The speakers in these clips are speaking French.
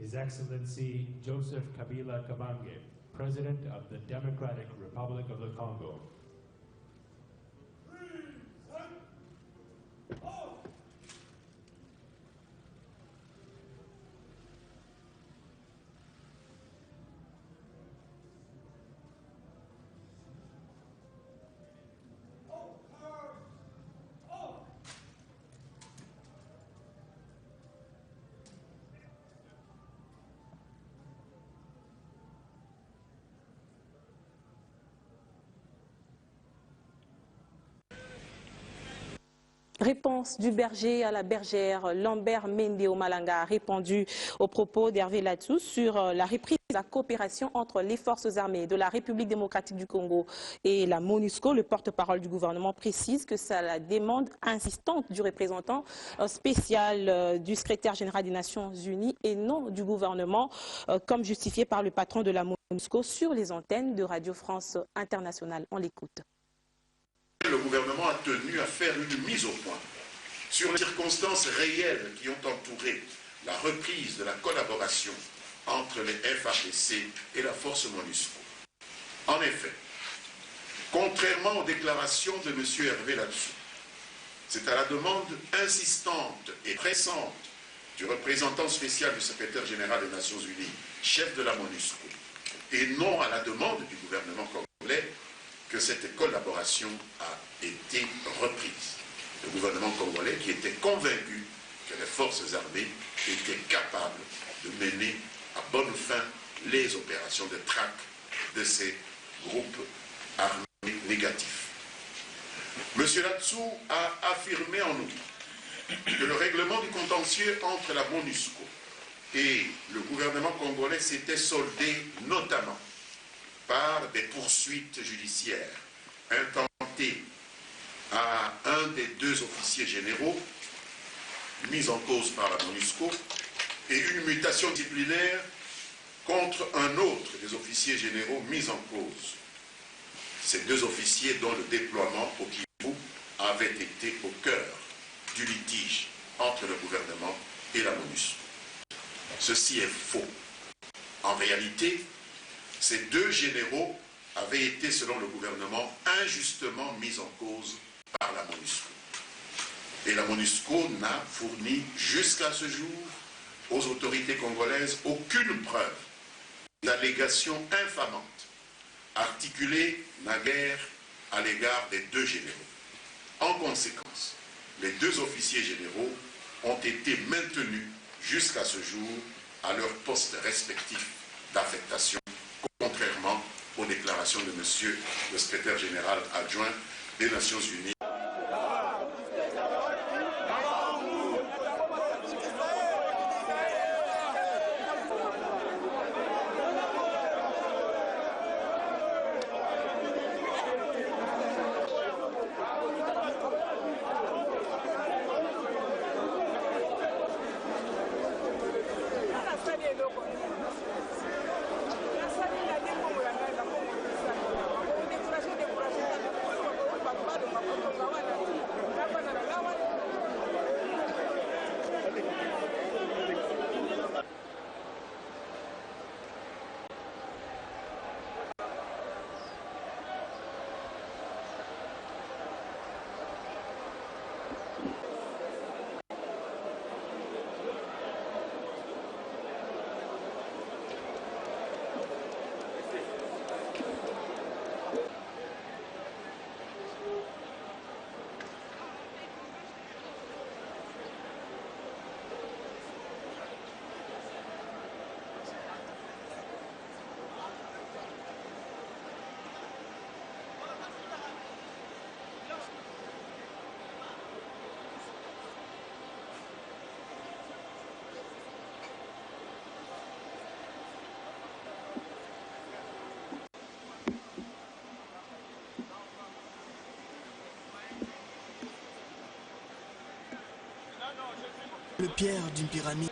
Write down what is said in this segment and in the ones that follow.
His Excellency Joseph Kabila Kabange, President of the Democratic Republic of the Congo. Réponse du berger à la bergère. Lambert Mende Malanga a répondu aux propos d'Hervé Latsou sur la reprise de la coopération entre les forces armées de la République démocratique du Congo et la MONUSCO. Le porte-parole du gouvernement précise que c'est la demande insistante du représentant spécial du secrétaire général des Nations Unies et non du gouvernement, comme justifié par le patron de la MONUSCO sur les antennes de Radio France Internationale. On l'écoute. Le gouvernement a tenu à faire une mise au point sur les circonstances réelles qui ont entouré la reprise de la collaboration entre les FARDC et la force MONUSCO. En effet, contrairement aux déclarations de M. Hervé Latsou, c'est à la demande insistante et pressante du représentant spécial du secrétaire général des Nations Unies, chef de la MONUSCO, et non à la demande du gouvernement congolais, que cette collaboration a été reprise. Le gouvernement congolais qui était convaincu que les forces armées étaient capables de mener à bonne fin les opérations de traque de ces groupes armés négatifs. M. Latsou a affirmé en outre que le règlement du contentieux entre la MONUSCO et le gouvernement congolais s'était soldé notamment par des poursuites judiciaires intentées à un des deux officiers généraux mis en cause par la MONUSCO et une mutation disciplinaire contre un autre des officiers généraux mis en cause. Ces deux officiers dont le déploiement au Kivu avait été au cœur du litige entre le gouvernement et la MONUSCO. Ceci est faux. En réalité, ces deux généraux avaient été, selon le gouvernement, injustement mis en cause par la MONUSCO. Et la MONUSCO n'a fourni jusqu'à ce jour aux autorités congolaises aucune preuve d'allégation infamante articulée naguère à l'égard des deux généraux. En conséquence, les deux officiers généraux ont été maintenus jusqu'à ce jour à leurs postes respectifs d'affectation, contrairement aux déclarations de M. le secrétaire général adjoint des Nations Unies. Le pierre d'une pyramide.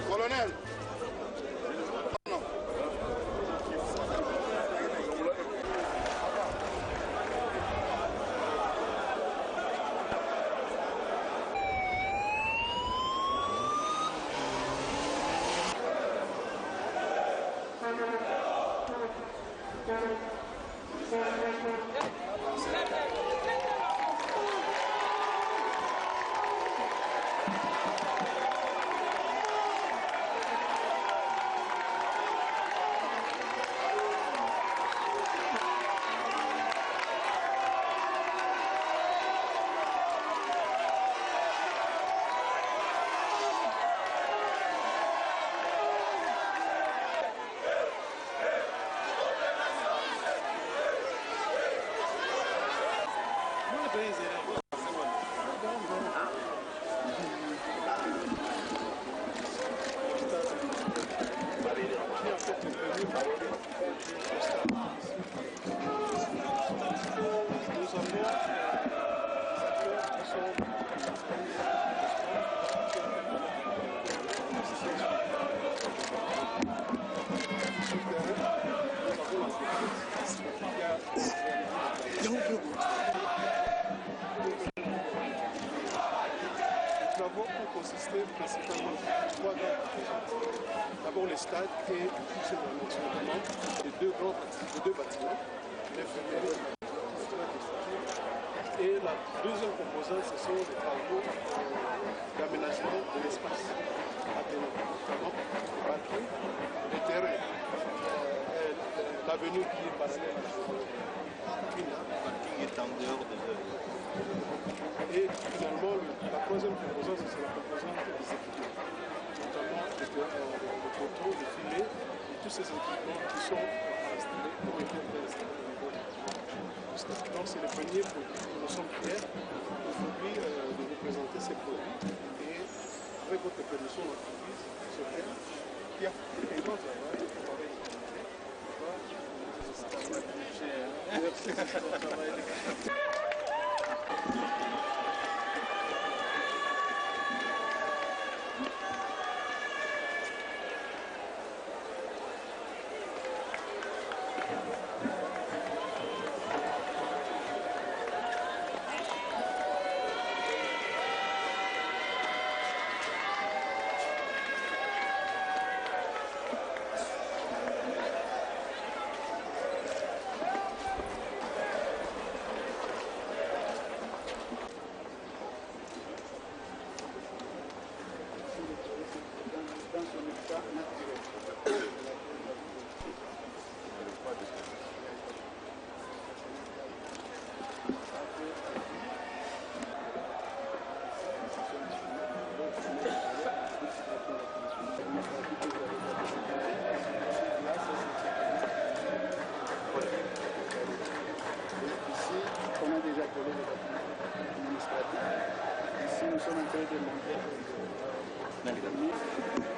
Colonel. Principalement trois grands projets. D'abord le stade et notamment les deux bâtiments, l'infirmerie et la deuxième composante, ce sont les travaux d'aménagement de l'espace attenant, notamment les parkings, les terrains, l'avenue qui est parallèle à le parking est en dehors de et finalement, la troisième composante, c'est la composante des équipements, notamment le poteau, le filet, et tous ces équipements qui sont installés pour été installés au niveau du stade. Donc c'est le premier produit. Nous sommes fiers aujourd'hui de vous présenter ces produits et avec votre permission, l'entreprise qui a fait un grand travail pour travailler Merci pour votre travail. nous sommes en train de monter.